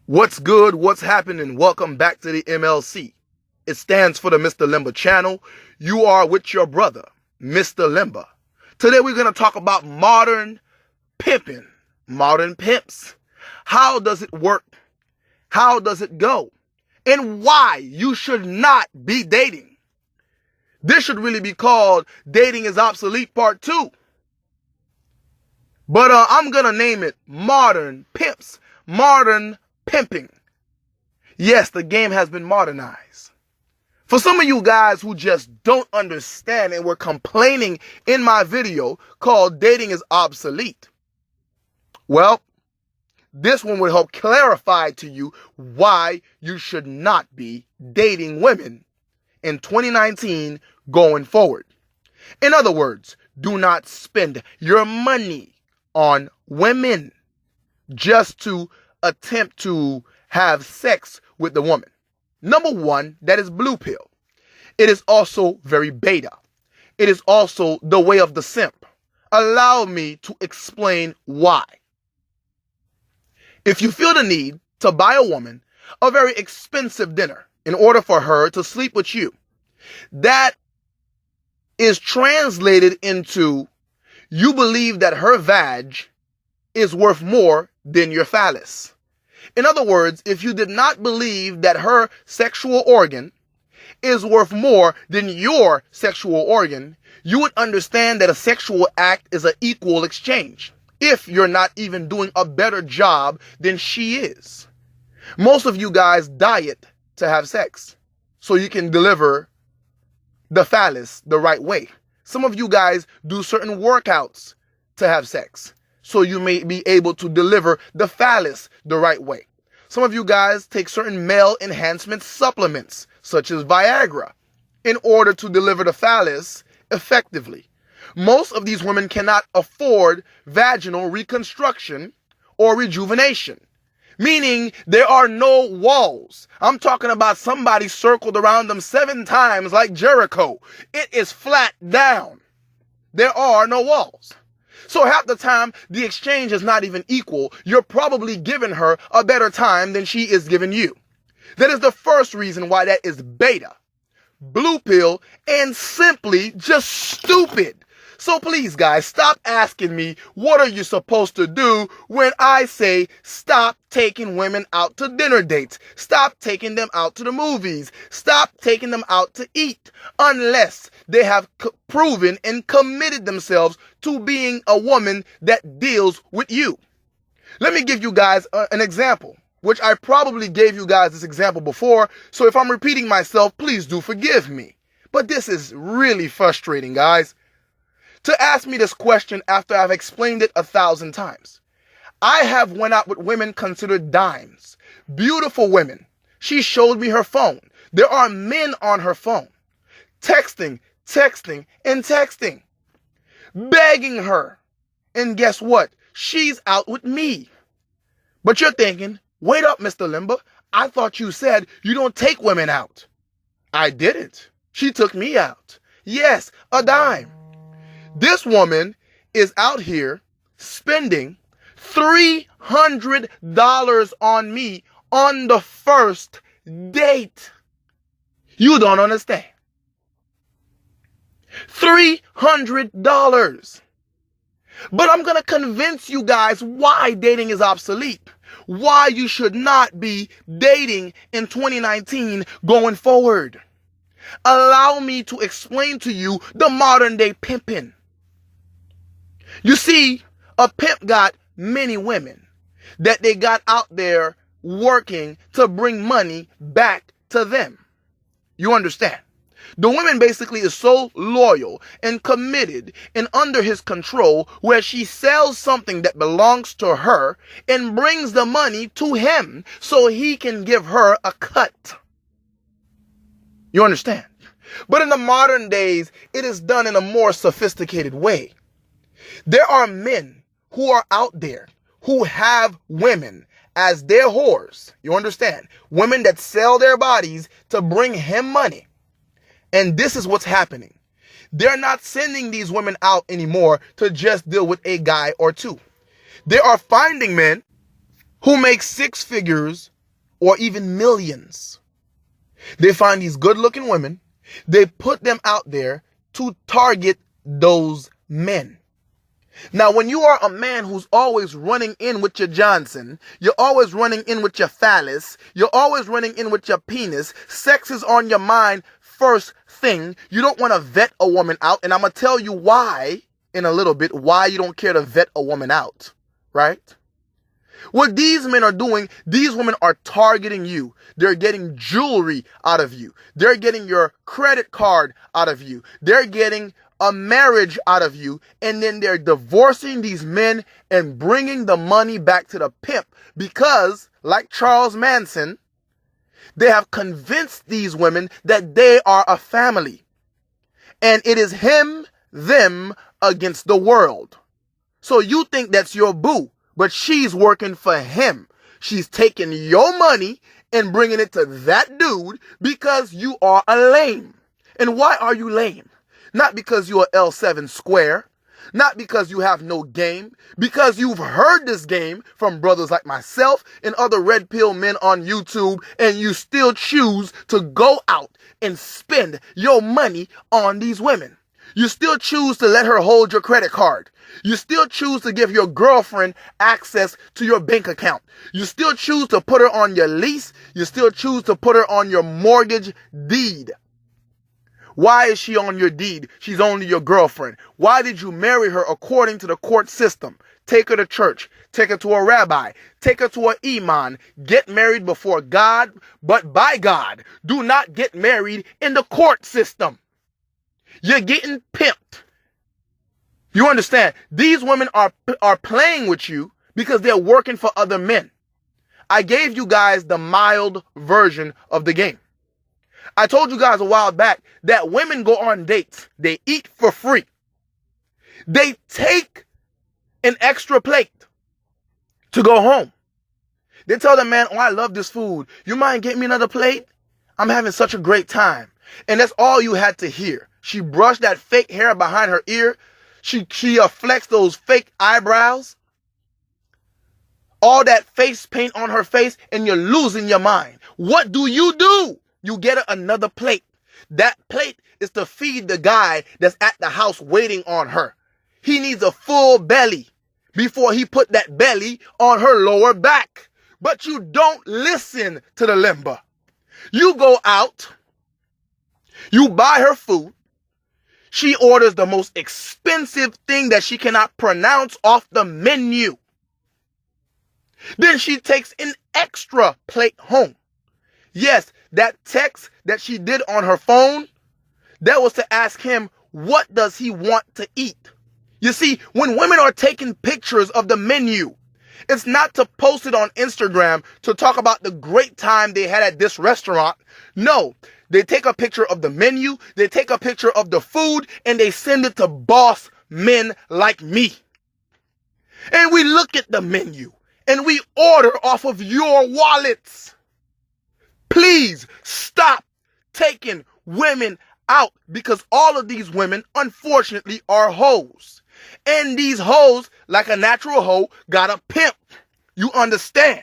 What's good? What's happening? Welcome back to the MLC. It stands for the Mysterlembachannel. You are with your brother, Mr. Lemba. Today we're going to talk about modern pimping, modern pimps. How does it work? How does it go? And why you should not be dating. This should really be called Dating is Obsolete Part 2. But I'm going to name it Modern Pimps, Modern Pimping. Yes, the game has been modernized. For some of you guys who just don't understand and were complaining in my video called Dating is Obsolete, well, this one will help clarify to you why you should not be dating women in 2019 going forward. In other words, do not spend your money on women just to attempt to have sex with the woman. Number one, that is blue pill. It is also very beta. It is also the way of the simp. Allow me to explain why. If you feel the need to buy a woman a very expensive dinner in order for her to sleep with you, that is translated into you believe that her vag is worth more than your phallus. In other words, if you did not believe that her sexual organ is worth more than your sexual organ, you would understand that a sexual act is an equal exchange, if you're not even doing a better job than she is. Most of you guys diet to have sex so you can deliver the phallus the right way. Some of you guys do certain workouts to have sex so you may be able to deliver the phallus the right way. Some of you guys take certain male enhancement supplements, such as Viagra, in order to deliver the phallus effectively. Most of these women cannot afford vaginal reconstruction or rejuvenation, meaning there are no walls. I'm talking about somebody circled around them 7 times like Jericho. It is flat down. There are no walls. So half the time, the exchange is not even equal. You're probably giving her a better time than she is giving you. That is the first reason why that is beta, blue pill, and simply just stupid. So please, guys, stop asking me, what are you supposed to do when I say stop taking women out to dinner dates? Stop taking them out to the movies. Stop taking them out to eat unless they have proven and committed themselves to being a woman that deals with you. Let me give you guys an example, which I probably gave you guys this example before. So if I'm repeating myself, please do forgive me. But this is really frustrating, guys. To ask me this question after I've explained it 1,000 times. I have went out with women considered dimes. Beautiful women. She showed me her phone. There are men on her phone. Texting, and texting. Begging her. And guess what? She's out with me. But you're thinking, wait up, Mr. Lemba. I thought you said you don't take women out. I didn't. She took me out. Yes, a dime. This woman is out here spending $300 on me on the first date. You don't understand. $300. But I'm going to convince you guys why dating is obsolete. Why you should not be dating in 2019 going forward. Allow me to explain to you the modern day pimping. You see, a pimp got many women that they got out there working to bring money back to them. You understand? The woman basically is so loyal and committed and under his control where she sells something that belongs to her and brings the money to him so he can give her a cut. You understand? But in the modern days, it is done in a more sophisticated way. There are men who are out there who have women as their whores. You understand? Women that sell their bodies to bring him money. And this is what's happening. They're not sending these women out anymore to just deal with a guy or two. They are finding men who make 6 figures or even millions. They find these good-looking women. They put them out there to target those men. Now, when you are a man who's always running in with your Johnson, you're always running in with your phallus, you're always running in with your penis, sex is on your mind first thing, you don't want to vet a woman out, and I'm going to tell you why in a little bit, why you don't care to vet a woman out, right? What these men are doing, these women are targeting you. They're getting jewelry out of you. They're getting your credit card out of you. They're getting a marriage out of you, and then they're divorcing these men and bringing the money back to the pimp because, like Charles Manson, they have convinced these women that they are a family, and it is him, them against the world. So you think that's your boo, but she's working for him. She's taking your money and bringing it to that dude because you are a lame. And why are you lame? Not because you're L7 square, not because you have no game, because you've heard this game from brothers like myself and other red pill men on YouTube, and you still choose to go out and spend your money on these women. You still choose to let her hold your credit card. You still choose to give your girlfriend access to your bank account. You still choose to put her on your lease. You still choose to put her on your mortgage deed. Why is she on your deed? She's only your girlfriend. Why did you marry her according to the court system? Take her to church. Take her to a rabbi. Take her to an imam. Get married before God, but by God. Do not get married in the court system. You're getting pimped. You understand? These women are playing with you because they're working for other men. I gave you guys the mild version of the game. I told you guys a while back that women go on dates. They eat for free. They take an extra plate to go home. They tell the man, oh, I love this food. You mind getting me another plate? I'm having such a great time. And that's all you had to hear. She brushed that fake hair behind her ear. She flexed those fake eyebrows. All that face paint on her face, and you're losing your mind. What do? You get another plate. That plate is to feed the guy that's at the house waiting on her. He needs a full belly before he put that belly on her lower back. But you don't listen to the limba. You go out. You buy her food. She orders the most expensive thing that she cannot pronounce off the menu. Then she takes an extra plate home. Yes, that text that she did on her phone, that was to ask him, what does he want to eat? You see, when women are taking pictures of the menu, it's not to post it on Instagram to talk about the great time they had at this restaurant. No, they take a picture of the menu, they take a picture of the food, and they send it to boss men like me. And we look at the menu, and we order off of your wallets. Please stop taking women out, because all of these women, unfortunately, are hoes. And these hoes, like a natural hoe, got a pimp. You understand?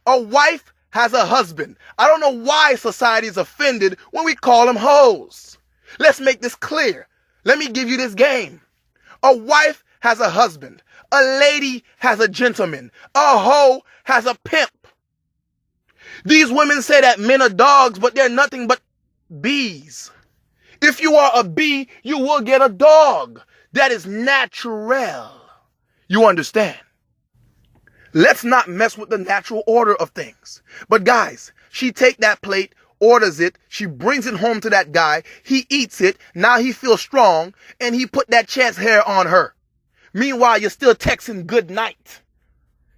A wife has a husband. I don't know why society is offended when we call them hoes. Let's make this clear. Let me give you this game. A wife has a husband. A lady has a gentleman. A hoe has a pimp. These women say that men are dogs, but they're nothing but bees. If you are a bee, you will get a dog. That is natural. You understand? Let's not mess with the natural order of things. But guys, she take that plate, orders it, she brings it home to that guy, he eats it, now he feels strong, and he put that chest hair on her. Meanwhile, you're still texting good night.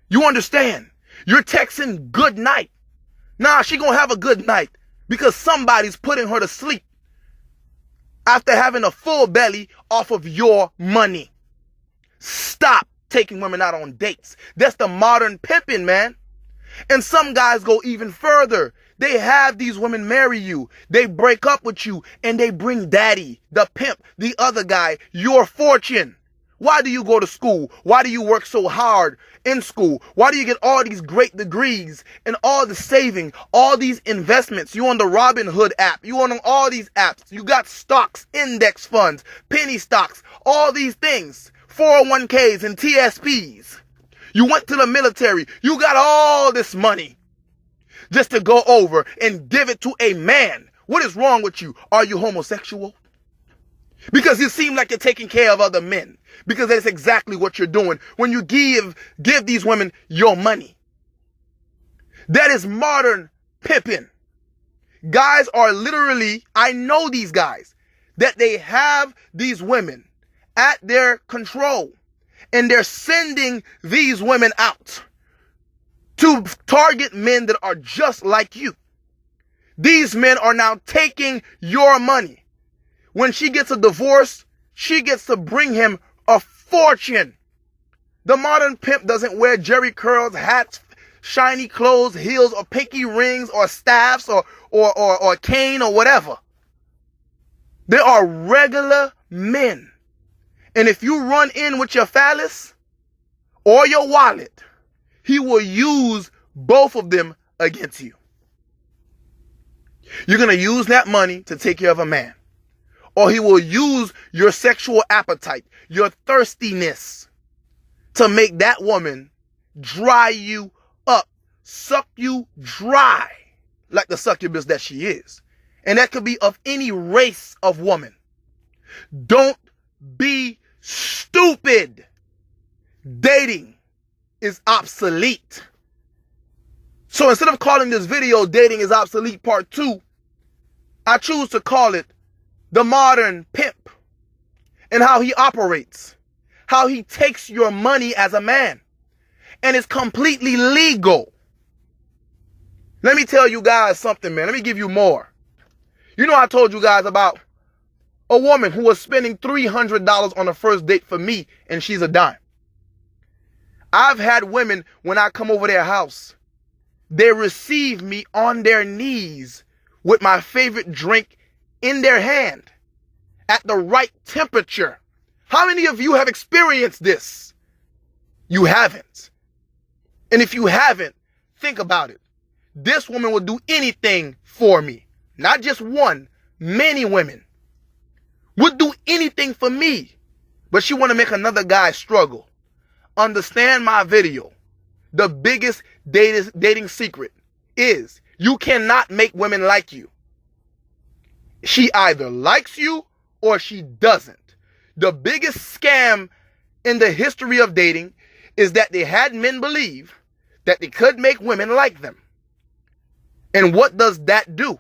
You understand? You're texting good night. Nah, she gonna have a good night because somebody's putting her to sleep after having a full belly off of your money. Stop taking women out on dates. That's the modern pimping, man. And some guys go even further. They have these women marry you. They break up with you and they bring daddy, the pimp, the other guy, your fortune. Why do you go to school? Why do you work so hard in school? Why do you get all these great degrees and all the saving, all these investments? You on the Robinhood app. You on all these apps. You got stocks, index funds, penny stocks, all these things, 401ks and TSPs. You went to the military. You got all this money just to go over and give it to a man. What is wrong with you? Are you homosexual? Because you seem like you're taking care of other men. Because that's exactly what you're doing when you give these women your money. That is modern pimping. Guys are literally, I know these guys, that they have these women at their control. And they're sending these women out to target men that are just like you. These men are now taking your money. When she gets a divorce, she gets to bring him a fortune. The modern pimp doesn't wear jerry curls, hats, shiny clothes, heels, or pinky rings, or staffs, or cane, or whatever. They are regular men. And if you run in with your phallus or your wallet, he will use both of them against you. You're going to use that money to take care of a man. Or he will use your sexual appetite, your thirstiness, to make that woman dry you up, suck you dry, like the succubus that she is. And that could be of any race of woman. Don't be stupid. Dating is obsolete. So instead of calling this video Dating is Obsolete Part 2, I choose to call it The Modern Pimp, and how he operates, how he takes your money as a man, and it's completely legal. Let me tell you guys something, man. Let me give you more. You know, I told you guys about a woman who was spending $300 on a first date for me, and she's a dime. I've had women, when I come over their house, they receive me on their knees with my favorite drink in their hand at the right temperature. How many of you have experienced this? You haven't. And if you haven't, think about it. This woman will do anything for me. Not just one, many women would do anything for me. But she want to make another guy struggle. Understand my video. The biggest dating secret is you cannot make women like you. She either likes you or she doesn't. The biggest scam in the history of dating is that they had men believe that they could make women like them. And what does that do?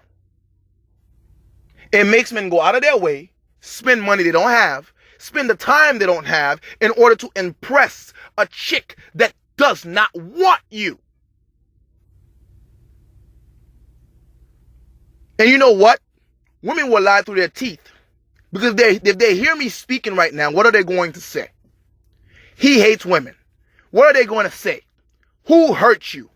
It makes men go out of their way, spend money they don't have, spend the time they don't have in order to impress a chick that does not want you. And you know what? Women will lie through their teeth. Because if they hear me speaking right now, what are they going to say? He hates women. What are they going to say? Who hurt you?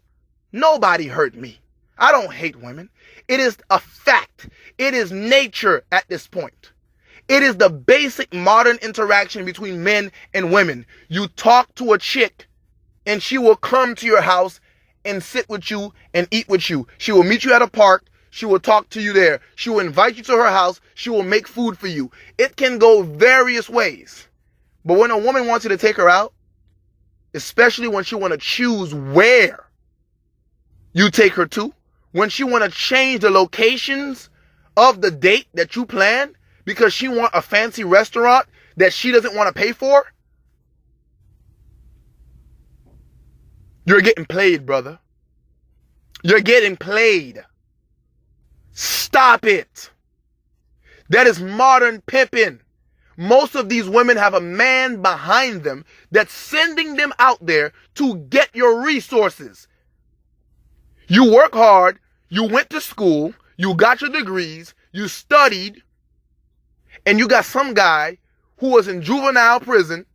Nobody hurt me. I don't hate women. It is a fact. It is nature at this point. It is the basic modern interaction between men and women. You talk to a chick and she will come to your house and sit with you and eat with you. She will meet you at a park. She will talk to you there. She will invite you to her house. She will make food for you. It can go various ways. But when a woman wants you to take her out, especially when she want to choose where you take her to, when she want to change the locations of the date that you plan because she want a fancy restaurant that she doesn't want to pay for, you're getting played, brother. You're getting played. Stop it. That is modern pimping. Most of these women have a man behind them that's sending them out there to get your resources. You work hard, you went to school, you got your degrees, you studied, and you got some guy who was in juvenile prison,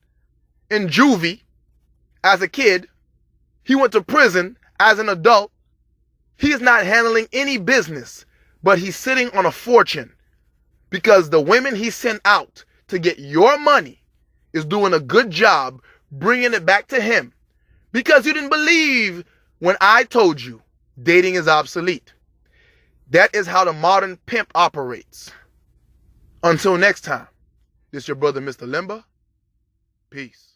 in juvie, as a kid. He went to prison as an adult. He is not handling any business, but he's sitting on a fortune because the women he sent out to get your money is doing a good job bringing it back to him because you didn't believe when I told you dating is obsolete. That is how the modern pimp operates. Until next time, this is your brother, Mr. Lemba. Peace.